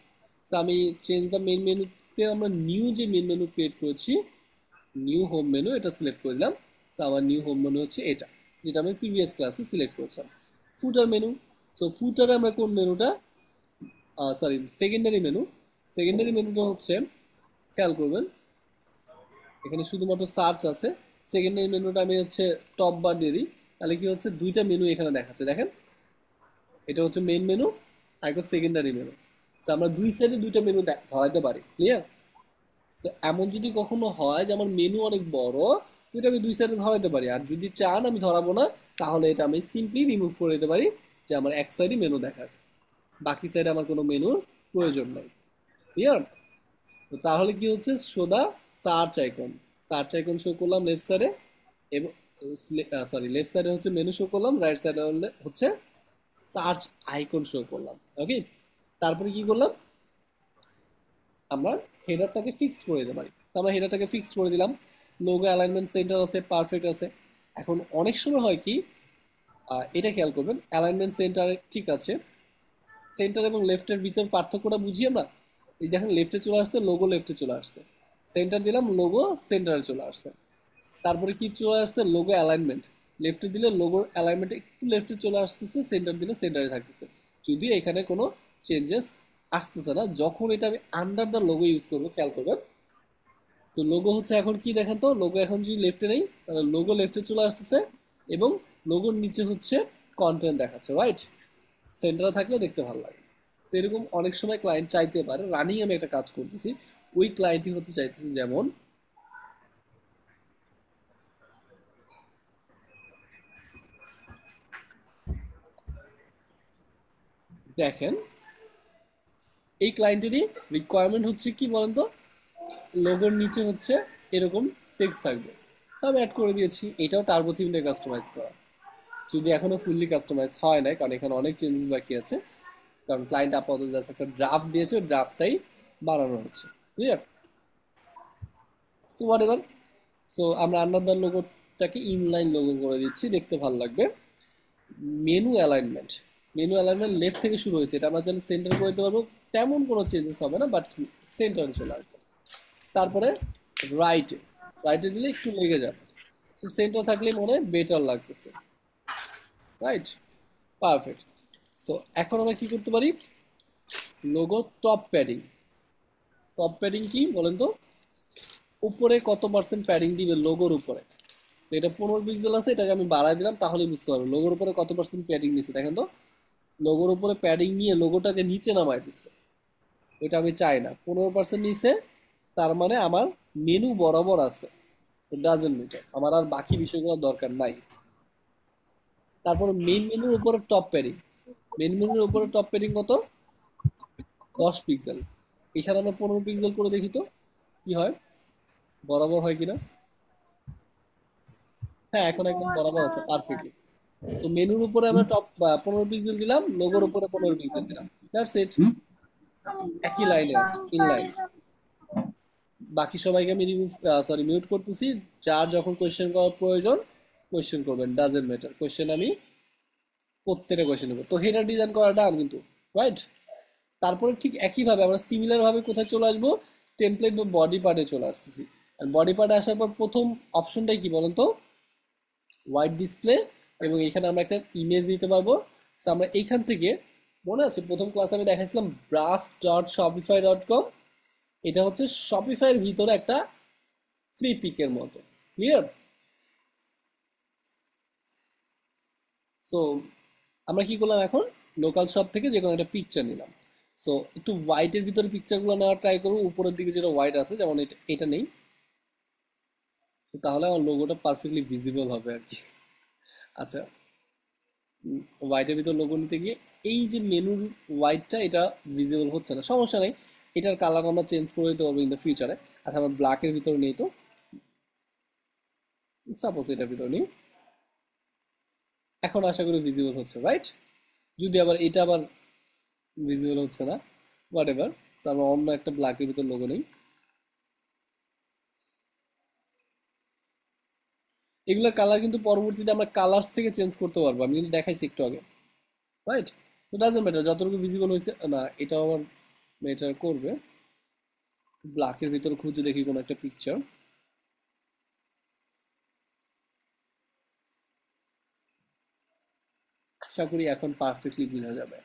C: সো আমি চেঞ্জ দ্য মেইন মেনুতে আমরা নিউ যে মেইন মেনু ক্রিয়েট করেছি, নিউ হোম মেনু, এটা সিলেক্ট করে দিলাম। সো আমার নিউ হোম মেনু হচ্ছে এটা, যেটা আমি প্রিভিয়াস ক্লাসে সিলেক্ট করেছিলাম। ফুটার মেনু, সো ফুটারে আমরা কোন মেনুটা, সরি সেকেন্ডারি মেনু, সেকেন্ডারি মেনুটা হচ্ছে, খেয়াল করবেন এখানে শুধুমাত্র সার্চ আছে, সেকেন্ডারি মেনুটা আমি হচ্ছে টপ বার দিয়ে দিই, তাহলে কি হচ্ছে দুইটা মেনু এখানে দেখাচ্ছে, দেখেন এটা হচ্ছে মেইন মেনু আর একটা সেকেন্ডারি মেনু। সো আমরা দুই সাইডে দুইটা মেনু ধরাইতে পারি, ক্লিয়ার। সো এমন যদি কখনো হয় যে আমার মেনু অনেক বড়, তো এটা আমি দুই সাইডে ধরাইতে পারি, আর যদি চান আমি ধরাবো না, তাহলে এটা আমি সিম্পলি রিমুভ করে দিতে পারি, যে আমার এক সাইডে মেনু দেখাক, বাকি সাইডে আমার কোনো মেনুর প্রয়োজন নাই, ক্লিয়ার। তো তাহলে কি হচ্ছে, show the search icon, search icon show করলাম লেফট সাইডে, এবং সরি লেফট সাইডে হচ্ছে মেনু শো করলাম, রাইট সাইডে হচ্ছে সার্চ আইকন শো করলাম, ওকে। তারপরে কি করলাম, আমরা হেডারটাকে ফিক্স করে দিতে পারি, তো আমরা হেডারটাকে ফিক্স করে দিলাম, লোগো অ্যালাইনমেন্ট সেন্টার আছে, পারফেক্ট আছে। এখন অনেক সময় হয় কি, এটা খেয়াল করবেন, অ্যালাইনমেন্ট সেন্টার ঠিক আছে, সেন্টার এবং লেফটের ভিতর পার্থক্যটা বুঝি আমরা। এই দেখেন লেফটে চলে আসছে, লোগো লেফটে চলে আসছে, সেন্টার দিলাম লোগো সেন্টারে চলে আসছে। তারপরে কি চলে আসছে, লোগো অ্যালাইনমেন্ট, লেফটে দিলে লোগোর অ্যালাইনমেন্ট একটু লেফটে চলে আসতেছে, সেন্টার দিলে সেন্টারে থাকতেছে, যদিও এখানে কোনো চেঞ্জেস আসতেছে না। যখন এটা আমি আন্ডার দ্য লোগো ইউজ করবো, খেয়াল করবেন, তো লোগো হচ্ছে এখন কি দেখেন তো, লোগো এখন যদি লেফটে নেই, তাহলে লোগো লেফটে চলে আসতেছে, এবং লোগোর নিচে হচ্ছে কন্টেন্ট দেখাচ্ছে, রাইট। সেন্টারে থাকলে দেখতে ভালো লাগে। তো এরকম অনেক সময় ক্লায়েন্ট চাইতে পারে, রানিং আমি একটা কাজ করতেছি, ওই ক্লায়েন্টই হচ্ছে চাইতেছে, যেমন দেখেন এই ক্লায়েন্টেরই রিকোয়ারমেন্ট হচ্ছে কি বলেন তো, লোগোর নিচে হচ্ছে এরকম টেক্সট থাকবে, তো আমি অ্যাড করে দিয়েছি। এটাও টার্বো থিম দিয়ে কাস্টমাইজ করা, যদি এখনো ফুললি কাস্টমাইজ হয় না, কারণ এখানে অনেক চেঞ্জেস বাকি আছে, কারণ ক্লায়েন্ট আপাতত জাস্ট একটা ড্রাফট দিয়েছে, ড্রাফটটাই বানানো হচ্ছে, clear. So what ever, so আমরা আন্ডার দ্য লোগোটাকে ইনলাইন লোগো করে দিচ্ছি, দেখতে ভালো লাগবে। Menu alignment, menu alignment left থেকে শুরু হয়েছে, এটা আমরা চাইলে সেন্টার করে দিতে পারবো, তেমন কোনো চেঞ্জেস হবে না, বাট সেন্টারে চলে আসবে। তারপরে রাইটে, রাইটে দিলে একটু লেগে যাবে, তো সেন্টার থাকলে মনে হয় বেটার লাগতেছে, রাইট, পারফেক্ট। সো এখন আমরা কি করতে পারি, logo top padding, top padding কি বলেন তো, উপরে কত পার্সেন্ট প্যাডিং দিবে লোগোর উপরে, তো এটা 15 পিক্সেল আছে, এটাকে আমি বাড়াই দিলাম, তাহলে বুঝতে পারবো লোগোর উপরে কত পার্সেন্ট প্যাডিং নিচ্ছে, দেখেন তো লোগোর উপরে প্যাডিং নিয়ে লোগোটাকে নিচে নামায় দিচ্ছে, এটা আমি চাই না, 15% নিচে, তার মানে আমার মেনু বরাবর আছে, ডাজেন্ট ম্যাটার, আমার আর বাকি বিষয়গুলো দরকার নাই। তারপর মেইন মেনুর উপরে টপ প্যাডিং, মেইন মেনুর উপরে টপ প্যাডিং কত, 10 পিক্সেল, এখানে আমরা 15 পিক্সেল করে দেখি তো কি হয়, বরাবর হয় কিনা, হ্যাঁ এখন একদম বরাবর আছে পারফেক্টলি। সো মেনুর উপরে আমরা টপ 15 পিক্সেল দিলাম, লোগোর উপরে 15 পিক্সেল দিলাম, দ্যাটস ইট, একই লাইনে আছে, ইন লাইন। বাকি সবাইকে আমি মিউট করতেছি, যার যখন কোয়েশ্চেন করার প্রয়োজন কোয়েশ্চেন করবেন, ডাজেন্ট ম্যাটার, কোয়েশ্চেন আমি প্রত্যেকটা কোয়েশ্চেন নেবো। তো হেডার ডিজাইন করাটা কিন্তু রাইট। তারপরে ঠিক একইভাবে আমরা সিমিলার ভাবে কোথায় চলে আসবো, টেমপ্লেট বা বডি পার্টে চলে আসতেছি। আর বডি পার্টে আসার পর প্রথম অপশনটাই কি বলেন তো, হোয়াইট ডিসপ্লে, এবং এখানে আমরা একটা ইমেজ দিতে পারবো। So আমরা এইখান থেকে, মনে আছে প্রথম ক্লাসে আমি দেখাইছিলাম brush.shopify.com, এটা হচ্ছে শপিফাইয়ের ভিতরে একটা ফ্রি পিকের মতো, ক্লিয়ার। সো আমরা কি করলাম, এখন লোকাল শপ থেকে যে কোনো একটা পিকচার নিলাম। সো একটু হোয়াইটের ভিতরে পিকচারগুলো নেওয়ার ট্রাই করবো, উপরের দিকে যেটা হোয়াইট আছে, যেমন এটা এটা নেই, তাহলে আমার লোগোটা পারফেক্টলি ভিজিবল হবে আর কি। আচ্ছা, হোয়াইটের ভিতর লোগো নিতে গিয়ে এই যে মেনুর হোয়াইটটা, এটা ভিজিবল হচ্ছে না, সমস্যা নেই, এটার কালার আমরা চেঞ্জ করে দিতে পারবো ইন দ্য ফিউচারে। আচ্ছা আমরা ব্ল্যাকের ভিতরে নেই, তো সাপোজ এটার ভিতরে নেই, এখন আশা করি ভিজিবল হচ্ছে, রাইট। যদি আবার এটা আবার ভিজিবল হচ্ছে না, হোয়াট এভার, আমরা অন্য একটা ব্ল্যাকের ভিতর লোগো নেই। এগুলোর কালার কিন্তু পরবর্তীতে আমরা কালার্স থেকে চেঞ্জ করতে পারবো, আমি কিন্তু দেখাইছি একটু আগে, রাইট। তো ডাজন্ট ম্যাটার, যতটুকু ভিজিবল হয়েছে না, এটাও আবার ম্যাটার করবে। ব্ল্যাকের ভিতর খুঁজে দেখি কোনো একটা পিকচার। আশা করি এখন পারফেক্টলি বোঝা যাবে,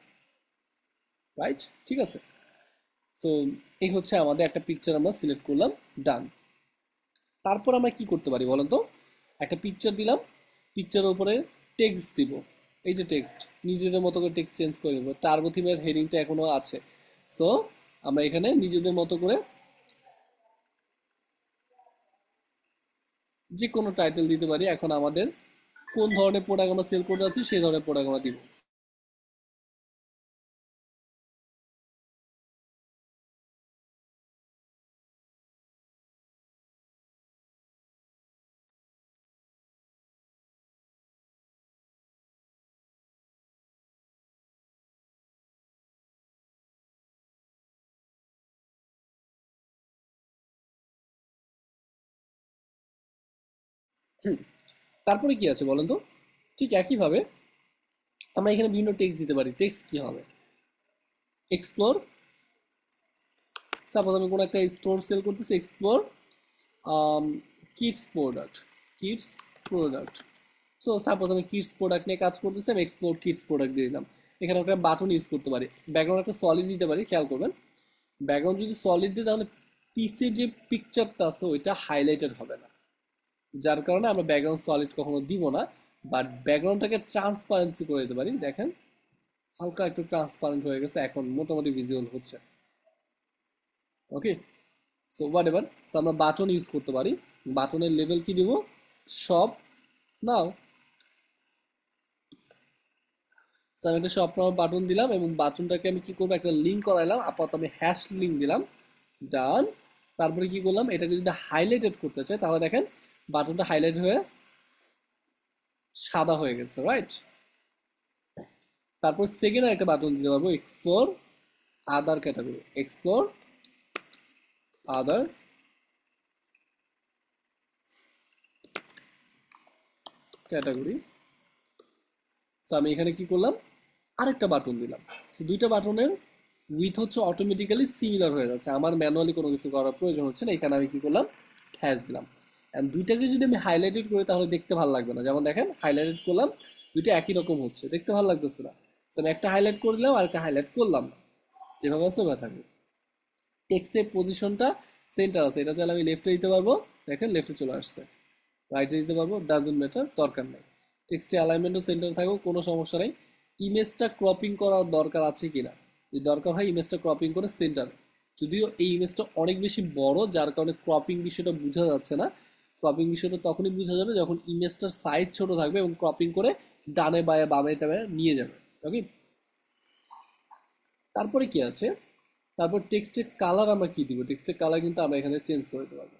C: রাইট? ঠিক আছে, সো এই হচ্ছে আমাদের একটা পিকচার আমরা সিলেক্ট করলাম, ডান। তারপর আমরা কি করতে পারি বলেন তো? একটা পিকচার দিলাম, পিকচারের উপরে টেক্সট দিব। এই যে টেক্সট, নিজেদের মতো করে টেক্সট চেঞ্জ করে নেব। টার্বো থিমের হেডিংটা এখনো আছে, সো আমরা এখানে নিজেদের মতো করে যে কোনো টাইটেল দিতে পারি। এখন আমাদের কোন ধরনের প্রোডাক্ট আমরা সেল করতে যাচ্ছি সেই ধরনের প্রোডাক্ট আমরা দিব। তারপরে কি আছে বলেন তো? ঠিক একইভাবে আমরা এখানে বিভিন্ন টেক্সট দিতে পারি। টেক্সট কি হবে? এক্সপ্লোর, সাপোজ আমি কোনো একটা স্টোর সেল করতেছি, explore kids product, kids product. So suppose আমি কিডস প্রোডাক্ট নিয়ে কাজ করতেছি, আমি এক্সপ্লোর কিডস প্রোডাক্ট দিয়ে দিলাম। এখানে একটা বাটন ইউজ করতে পারি, ব্যাকগ্রাউন্ড একটা সলিড দিতে পারি। খেয়াল করবেন, ব্যাকগ্রাউন্ড যদি সলিড দিই তাহলে পিসির যে পিকচারটা আছে ওইটা হাইলাইটেড হবে না, যার কারণে আমরা ব্যাকগ্রাউন্ড সলিড কখনো দিব না। বাট ব্যাকগ্রাউন্ডটাকে ট্রান্সপারেন্সি করে দিতে পারি। দেখেন হালকা একটু ট্রান্সপারেন্ট হয়ে গেছে, এখন মোটামুটি ভিজুয়াল হচ্ছে। ওকে, সো হোয়াট এভার, সো আমরা বাটন ইউজ করতে পারি। বাটনের লেভেল কি দিব? শপ নাও। সো আমি একটা শপ নাও বাটন দিলাম এবং বাটনটাকে আমি কি করবো, একটা লিঙ্ক করাইলাম। আপাতত আমি হ্যাশ লিঙ্ক দিলাম, ডান। তারপরে কি করলাম, এটাকে যদি হাইলাইটেড করতে চাই তাহলে দেখেন বাটনটা হাইলাইট হয়ে সাদা হয়ে গেছে, রাইট? তারপর সেকেন্ড একটা বাটন দিতে পারবো, এক্সপ্লোর আদার ক্যাটাগরি, এক্সপ্লোর আদার ক্যাটাগরি। সো আমি এখানে কি করলাম, আরেকটা বাটন দিলাম। সো দুইটা বাটনের উইথ হচ্ছে অটোমেটিক্যালি সিমিলার হয়ে যাচ্ছে, আমার ম্যানুয়ালি কোনো কিছু করার প্রয়োজন হচ্ছে না। এখানে আমি কি করলাম, হ্যাশ দিলাম। এন্ড দুইটাকে যদি আমি হাইলাইটেড করি তাহলে দেখতে ভালো লাগবে না। যেমন দেখেন হাইলাইটেড করলাম, দুইটা একই রকম হচ্ছে, দেখতে ভালো লাগতেছে না। সো আমি একটা হাইলাইট করে দিলাম আর একটা হাইলাইট করলাম না, যেভাবে আছে ওভাবে থাকবে। টেক্সটের পজিশনটা সেন্টার আছে, এটা চাইলে আমি লেফটে দিতে পারবো, দেখেন লেফটে চলে আসছে। রাইটে দিতে পারবো, ডাজন্ট ম্যাটার, দরকার নেই। টেক্সটে অ্যালাইনমেন্টও সেন্টার থাকুক, কোনো সমস্যা নেই। ইমেজটা ক্রপিং করার দরকার আছে কিনা, যদি দরকার হয় ইমেজটা ক্রপিং করে সেন্টার। যদিও এই ইমেজটা অনেক বেশি বড়, যার কারণে ক্রপিং বিষয়টা বোঝা যাচ্ছে না। ক্রপিং বিষয়টা তখনই বোঝা যাবে যখন ইমেজটার সাইজ ছোট থাকবে এবং ক্রপিং করে ডানে বায়ে বামে টামে নিয়ে যাবে। ওকে, তারপরে কি আছে? তারপর টেক্সটের কালার আমরা কি দিব? টেক্সটের কালার কিন্তু আমরা এখানে চেঞ্জ করে দিতে পারবো।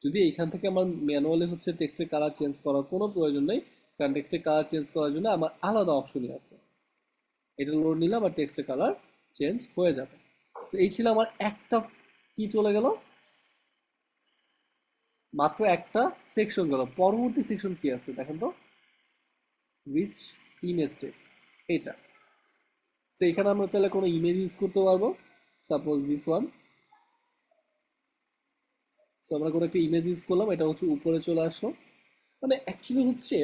C: যদি এইখান থেকে আমার ম্যানুয়ালি হচ্ছে টেক্সটের কালার চেঞ্জ করার কোনো প্রয়োজন নেই, কারণ টেক্সটের কালার চেঞ্জ করার জন্য আমার আলাদা অপশনই আছে। এটা লোড নিলাম আর টেক্সটের কালার চেঞ্জ হয়ে যাবে। তো এই ছিল আমার একটা কি চলে গেল, মাত্র একটা সেকশন গেল। পরবর্তী সেকশন কি আছে দেখেন তো, রিচ ইমেজ টেক্সট, এটা। তো এখানে আমরা চাইলে কোনো ইমেজ ইউজ করতে পারবো, সাপোজ দিস ওয়ান। তো আমরা কোনো একটা ইমেজ ইউজ করলাম, এটা হচ্ছে উপরে চলে আসলো। মানে অ্যাকচুয়ালি হচ্ছে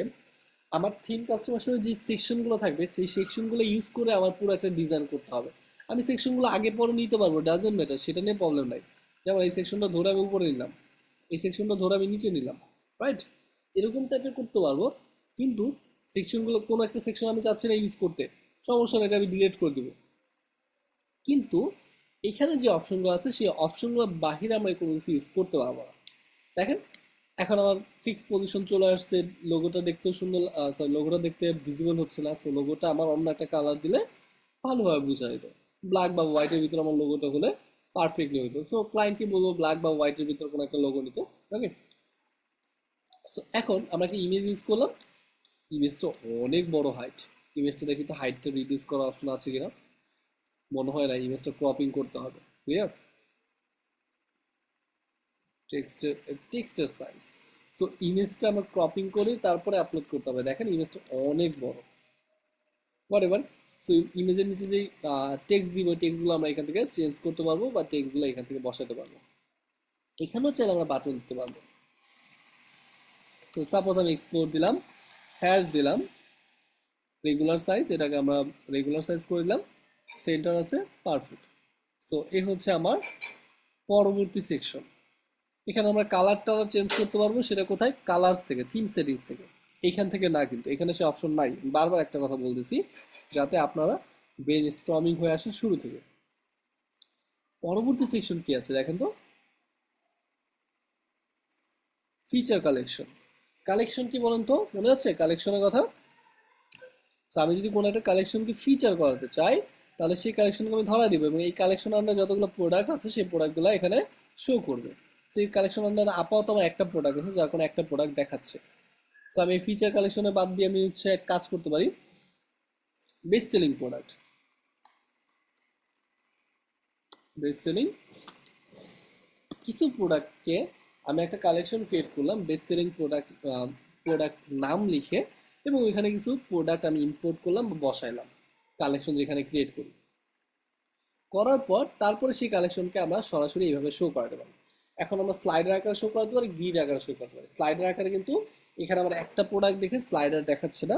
C: আমার থিম কাস্টমার সাথে যে সেকশনগুলো থাকবে সেই সেকশনগুলো ইউজ করে আমার পুরো একটা ডিজাইন করতে হবে। আমি সেকশনগুলো আগে পরে নিতে পারবো, ডাজন্ট ম্যাটার, সেটা নিয়ে প্রবলেম নাই। যেমন এই সেকশনটা ধরে আমি উপরে নিলাম, এই সেকশনটা ধরে আমি নিচে নিলাম, রাইট? এরকম টাইপের করতে পারবো। কিন্তু সেকশনগুলো কোনো একটা সেকশন আমি চাচ্ছি না ইউজ করতে, সমস্যা নেই, এটা আমি ডিলিট করে দিব। কিন্তু এখানে যে অপশনগুলো আছে সেই অপশনগুলোর বাহিরে আমরা কোনো কিছু ইউজ করতে পারবো না। দেখেন এখন আমার ফিক্স পজিশন চলে আসছে, লোগোটা দেখতেও সুন্দর, সরি লোগোটা দেখতে ভিজিবল হচ্ছে না। সো লোগোটা আমার অন্য একটা কালার দিলে ভালোভাবে বোঝা যেত। ব্ল্যাক বা হোয়াইটের ভিতরে আমার লোগোটা হলে পারফেক্টলি হইতো। সো ক্লায়েন্টকে বলবো ব্ল্যাক বা হোয়াইটের ভিতরে কোনো একটা লোগো নিতে। ওকে, সো এখন আমরা কি ইমেজ ইউজ করলাম, ইমেজটা অনেক বড় হাইট। ইমেজটা দেখি তো হাইটটা রিডিউস করার অপশন আছে কিনা, মনে হয় না। ইমেজটা ক্রপিং করতে হবে, ক্লিয়ার? টেক্সটের সাইজ, সো ইমেজটা আমরা ক্রপিং করে তারপরে আপলোড করতে হবে। দেখেন ইমেজটা অনেক বড়, হোয়াটএভার। সো ইমেজের নিচে যে টেক্সট দিব টেক্সটগুলো আমরা এখান থেকে চেঞ্জ করতে পারবো বা টেক্সটগুলো এখান থেকে বসাতে পারবো। এখানেও চাইলে আমরা বাটন দিতে পারবো। তো সাপোজ আমি এক্সপোর্ট দিলাম, হ্যাশ দিলাম, রেগুলার সাইজ, এটাকে আমরা রেগুলার সাইজ করে দিলাম, সেন্টার আছে, পারফেক্ট। সো এই হচ্ছে আমার পরবর্তী সেকশন। এখানে আমরা কালারটা চেঞ্জ করতে পারবো, সেটা কোথায়? কালার্স থেকে, থিম সেটিংস থেকে, এইখান থেকে না, কিন্তু এখানে সে অপশন নাই। বারবার একটা কথা বলতেছি যাতে আপনারা ব্রেন স্টর্মিং হয়ে আসেন শুরু থেকে। পরবর্তী সেকশন কি আছে দেখেন তো, ফিচার কালেকশন। কালেকশন কি বলেন তো, মনে আছে কালেকশনের কথা? আমি যদি কোনো একটা কালেকশনকে ফিচার করাতে চাই তাহলে সেই কালেকশনকে আমি ধরা দিব এবং এই কালেকশন আন্ডার যতগুলো প্রোডাক্ট আছে সেই প্রোডাক্টগুলো এখানে শো করবে। সেই কালেকশন আন্ডার আপাতত আমার একটা প্রোডাক্ট আছে যার কোনো একটা প্রোডাক্ট দেখাচ্ছে। সো আমি এই ফিচার কালেকশনে বাদ দিয়ে আমি হচ্ছে এক কাজ করতে পারি, best selling product, best selling কিছু প্রোডাক্টকে আমি একটা কালেকশন ক্রিয়েট করলাম, বেস্ট সেলিং প্রোডাক্ট নাম লিখে, এবং এখানে কিছু প্রোডাক্ট আমি ইম্পোর্ট করলাম বা বসাইলাম কালেকশন যেখানে ক্রিয়েট করি। করার পর তারপরে সেই কালেকশনকে আমরা সরাসরি এইভাবে শো করাতে পারি। এখন আমরা স্লাইডার আকারে শো করাতে পারি, গ্রিড আকারে শো করতে পারি। স্লাইডার আকারে কিন্তু এখানে আমার একটা প্রোডাক্ট দেখে স্লাইডার দেখাচ্ছে না,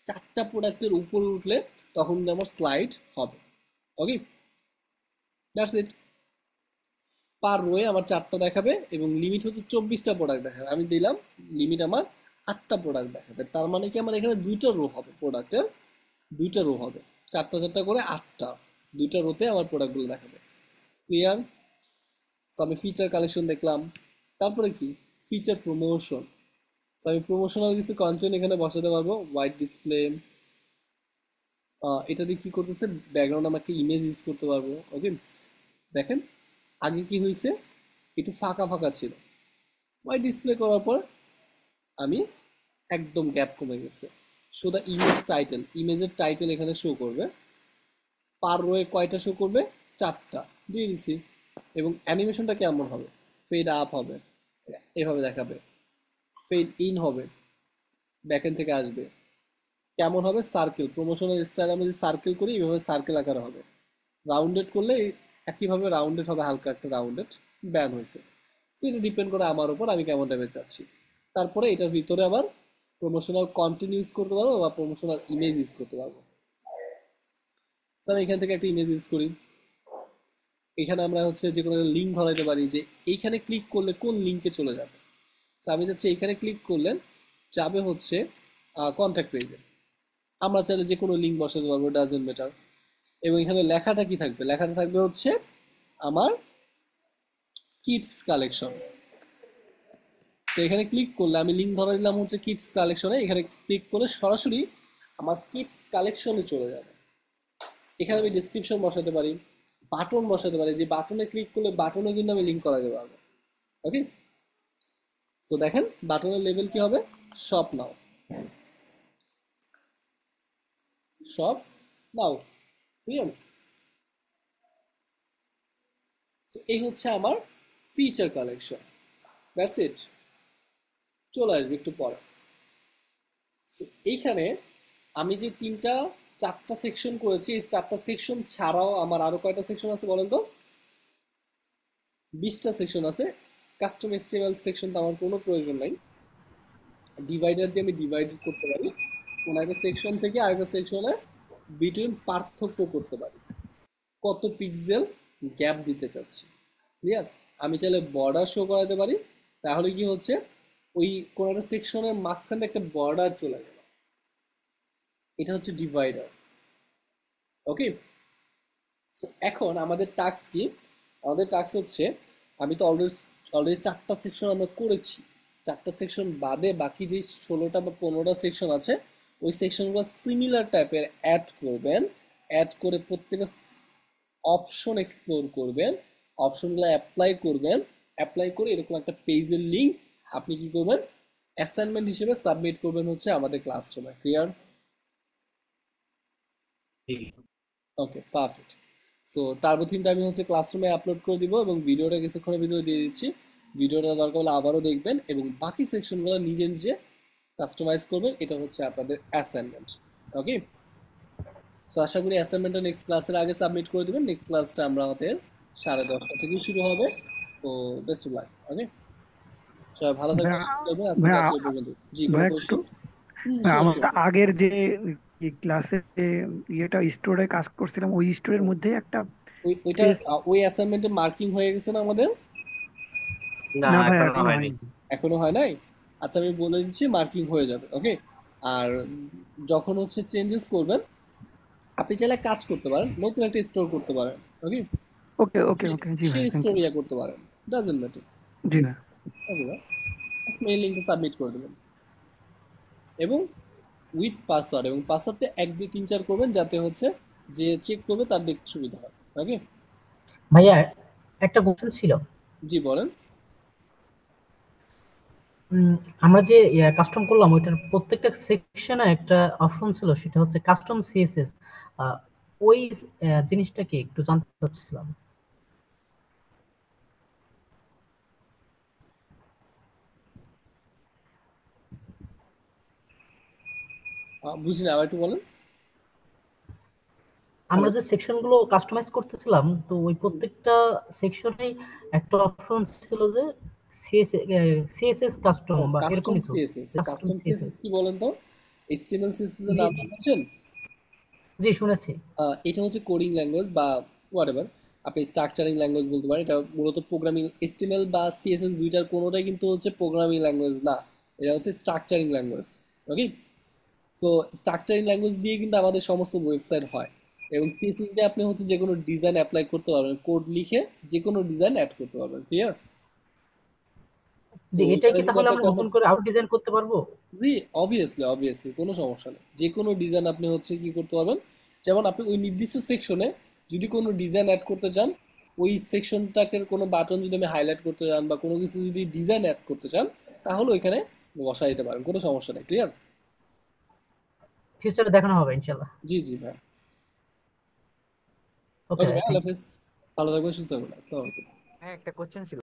C: চারটা প্রোডাক্টের উপরে উঠলে তখন আমার স্লাইড হবে। ওকে, দ্যাটস ইট। পার রোয়ে আমার 4টা দেখাবে এবং লিমিট হচ্ছে 24টা প্রোডাক্ট দেখাবে। আমি দিলাম লিমিট আমার 8টা প্রোডাক্ট দেখাবে, তার মানে কি আমার এখানে 2টা রো হবে, প্রোডাক্টের 2টা রো হবে, 4টা করে 8টা, 2টা রোতে আমার প্রোডাক্টগুলো দেখাবে। ক্লিয়ার? আমি ফিচার কালেকশন দেখলাম, তারপরে কি ফিচার প্রমোশন। আমি প্রমোশনাল কিছু কন্টেন্ট এখানে বসাতে পারবো, হোয়াইট ডিসপ্লে, এটা দিয়ে কি করতেছে, ব্যাকগ্রাউন্ড আমাকে ইমেজ ইউজ করতে পারবো। ওকে, দেখেন আগে কি হয়েছে, একটু ফাঁকা ফাঁকা ছিল, হোয়াইট ডিসপ্লে করার পর আমি একদম গ্যাপ কমে গেছে। শো দ্য ইমেজ টাইটেল, ইমেজের টাইটেল এখানে শো করবে, পার রোয়ে কয়টা শো করবে, 4টা দিয়ে দিছি। এবং অ্যানিমেশনটা কেমন হবে, ফেড আপ হবে, এভাবে দেখাবে, ফেড ইন হবে, ব্যাকএন্ড থেকে আসবে, কেমন হবে, সার্কেল, প্রমোশনাল স্টাইল আমরা যদি সার্কেল করি এইভাবে সার্কেল আকারে হবে, রাউন্ডেড করলে একইভাবে রাউন্ডেড হবে, হালকা একটা রাউন্ডেড ব্যান হয়েছে। সেটা ডিপেন্ড করে আমার উপর আমি কেমন টাইপের চাচ্ছি। তারপরে এটার ভিতরে আবার প্রমোশনাল কন্টেন্ট ইউজ করতে পারবো বা প্রমোশনাল ইমেজ ইউজ করতে পারবো। আমি এখান থেকে একটা ইমেজ ইউজ করি, এখানে আমরা হচ্ছে যে কোনো লিঙ্ক ধরাইতে পারি যে এইখানে ক্লিক করলে কোন লিঙ্কে চলে যাবে। আমি যাচ্ছি এইখানে ক্লিক করলেন যাবে হচ্ছে কন্ট্যাক্ট পেজে, আমরা চাইলে যে কোনো লিঙ্ক বসাতে পারবো, ডাজেন্ট ম্যাটার। এবং এখানে লেখাটা কি থাকবে, লেখাটা থাকবে হচ্ছে আমার কিডস কালেকশন। তো এখানে ক্লিক করলে আমি লিঙ্ক ধরে দিলাম হচ্ছে কিডস কালেকশনে, এখানে ক্লিক করলে সরাসরি আমার কিডস কালেকশনে চলে যাবে। এখানে আমি ডিসক্রিপশন বসাতে পারি, বাটন বসাতে পারি, যে বাটনে ক্লিক করলে বাটনে কিন্তু আমি লিঙ্ক করাতে পারবো। ওকে, তো দেখেন বাটনের লেভেল কি হবে, শপ নাও, শপ নাও, ক্লিয়ার? এই হচ্ছে আমার ফিচার কালেকশন, দ্যাটস ইট। চলে আসবে একটু পরে। এইখানে আমি যে 4টা সেকশন করেছি, এই 4টা সেকশন ছাড়াও আমার আরো কয়টা সেকশন আছে বলেন তো? 20টা সেকশন আছে। কাস্টম HTML সেকশনটা আমার কোনো প্রয়োজন নাই, ডিভাইডার দিয়ে আমি ডিভাইড করতে পারি, কোন একটা সেকশন থেকে আরেকটা সেকশনে বিটুইন পার্থক্য করতে পারি, কত পিক্সেল গ্যাপ দিতে চাচ্ছি। ক্লিয়ার? আমি চাইলে বর্ডার শো করাতে পারি, তাহলে কি হচ্ছে ওই কোন একটা সেকশনের মাঝখানে একটা বর্ডার চলে গেল, এটা হচ্ছে ডিভাইডার। ওকে, এখন আমাদের টাস্ক কি, আমাদের টাস্ক হচ্ছে, আমি তো অলরেডি 4টা সেকশন আমরা করেছি, 4টা সেকশন বাদে বাকি যে 16টা বা 15টা সেকশন আছে ওই সেকশনগুলো সিমিলার টাইপের অ্যাড করবেন, অ্যাড করে প্রত্যেকটা অপশন এক্সপ্লোর করবেন, অপশনগুলো অ্যাপ্লাই করবেন, অ্যাপ্লাই করে এরকম একটা পেজের লিংক আপনি কি করবেন, অ্যাসাইনমেন্ট হিসেবে সাবমিট করবেন হচ্ছে আমাদের ক্লাসরুমে। ক্লিয়ার? ওকে, পারফেক্ট। সো টার্বো থিমটা আমি হচ্ছে ক্লাসরুমে আপলোড করে দিব এবং ভিডিওটা কিছুক্ষণের ভিতরে দিয়ে দিচ্ছি। ভিডিওটা দরকার হলে আবারও দেখবেন এবং বাকি সেকশনগুলো নিজে নিজে কাস্টমাইজ করবেন, এটা হচ্ছে আপনাদের অ্যাসাইনমেন্ট। ওকে, তো আশা করি অ্যাসাইনমেন্টটা নেক্সট ক্লাসের আগে সাবমিট করে দিবেন। নেক্সট ক্লাসটা আমরা আমাদের 10:30 থেকে শুরু হবে। তো বেস্ট অফ লাক। ওকে, সবাই ভালো থাকবেন,
F: ভাইয়া
C: সুস্থ থাকবেন। আজকে
F: ভাইয়া
C: ক্লাস এই পর্যন্ত। জি, কোনো
F: ভাইয়া একটু
C: কোয়েশ্চেন?
F: ভাইয়া,
C: শিওর
F: আমরা
C: শিওর।
F: আগের যে ক্লাসে ইয়েটা স্টোরে কাজ করছিলাম ওই স্টোরের মধ্যে একটা
C: ওইটা
F: টেস্ট।
C: ওই অ্যাসাইনমেন্টে মার্কিং হয়ে গেছে না আমাদের?
G: না
F: না ভাইয়া
G: এখনো
F: এখনো
G: হয়নি।
F: হয়নি।
C: এখনো হয় নাই? আচ্ছা, আমি বলে দিচ্ছি, মার্কিং হয়ে যাবে। ওকে, আর যখন হচ্ছে চেঞ্জেস করবেন, আপনি চাইলে কাজ করতে পারেন, নতুন একটা স্টোর করতে পারেন। ওকে,
F: ওকে ওকে ওকে, জি
C: সেই
F: ভাই, থ্যাংক
C: স্টোর
F: ইউ।
C: ইয়া করতে পারেন, ডাজেন্ট ম্যাটার।
F: জি না।
C: ওকে ভাই, মেইল লিঙ্কটা সাবমিট করে দেবেন এবং উইথ পাসওয়ার্ড, এবং পাসওয়ার্ডটা 1 2 3 4 করবেন, যাতে হচ্ছে যে চেক করবে তার দেখতে সুবিধা হয়। ওকে,
D: ভাইয়া একটা কোশ্চেন ছিল।
C: জি বলেন।
D: আমরা যে কাস্টম করলাম ওইটার প্রত্যেকটা সেকশনে একটা অপশন ছিল, সেটা হচ্ছে কাস্টম সিএসএস। ওই জিনিসটা কি একটু জানতে চাচ্ছিলাম।
C: বুঝিনি, আবার একটু বলেন।
D: আমরা
C: হ্যালো।
D: যে সেকশনগুলো কাস্টমাইজ করতেছিলাম, তো ওই প্রত্যেকটা সেকশনেই একটা অপশন ছিল যে সিএসএস কাস্টম বা
C: কাস্টম
D: এরকমই তো।
C: CSS,
D: custom
C: custom
D: CSS.
C: CSS কি বলেন তো? এইচটিএমএল সিএসএস এর
D: জি
C: নাম
D: জি
C: শুনেছেন?
D: জি, শুনেছি।
C: এটা হচ্ছে কোডিং ল্যাঙ্গুয়েজ বা হোয়াটএভার, আপনি স্ট্রাকচারিং ল্যাঙ্গুয়েজ বলতে পারেন। এটা মূলত প্রোগ্রামিং, এইচটিএমএল বা সিএসএস দুইটার কোনোটাই কিন্তু হচ্ছে প্রোগ্রামিং ল্যাঙ্গুয়েজ না, এটা হচ্ছে স্ট্রাকচারিং ল্যাঙ্গুয়েজ। ওকে, সো স্ট্রাকচারিং ল্যাঙ্গুয়েজ দিয়ে কিন্তু আমাদের সমস্ত ওয়েবসাইট হয়, এবং সিএসএস দিয়ে আপনি হচ্ছে যে কোনো ডিজাইন অ্যাপ্লাই করতে পারবেন, কোড লিখে যে কোনো ডিজাইন অ্যাড করতে পারবেন। ক্লিয়ার? তো
D: যে এটা
C: ওইখানে
D: কি
C: কিন্তু
D: তাহলে
C: আপনার
D: আমরা
C: কোনো,
D: নতুন করে আউট ডিজাইন করতে পারবো?
C: জি অবভিয়াসলি অবভিয়াসলি, কোনো সমস্যা নেই। যে কোনো ডিজাইন আপনি হচ্ছে কি করতে পারবেন, যেমন আপনি ওই নির্দিষ্ট সেকশনে যদি কোনো ডিজাইন অ্যাড করতে চান, ওই সেকশনটাকে কোনো বাটন যদি আমি হাইলাইট করতে চান বা কোনো কিছু যদি ডিজাইন অ্যাড করতে চান, তাহলে ওইখানে বসাই দিতে পারেন, কোনো সমস্যা নেই। ক্লিয়ার?
D: ফিউচারে দেখানো হবে ইনশাআল্লাহ।
C: জি জি ভাই।
D: ওকে
C: ওকে
D: ভাই,
C: ভাই,
D: থ্যাংক
C: আল্লাহ
D: ইউ।
C: হাফেজ। ভালো থাকবেন, সুস্থ থাকবেন। আসসালামু আলাইকুম।
G: হ্যাঁ একটা কোশ্চেন ছিল।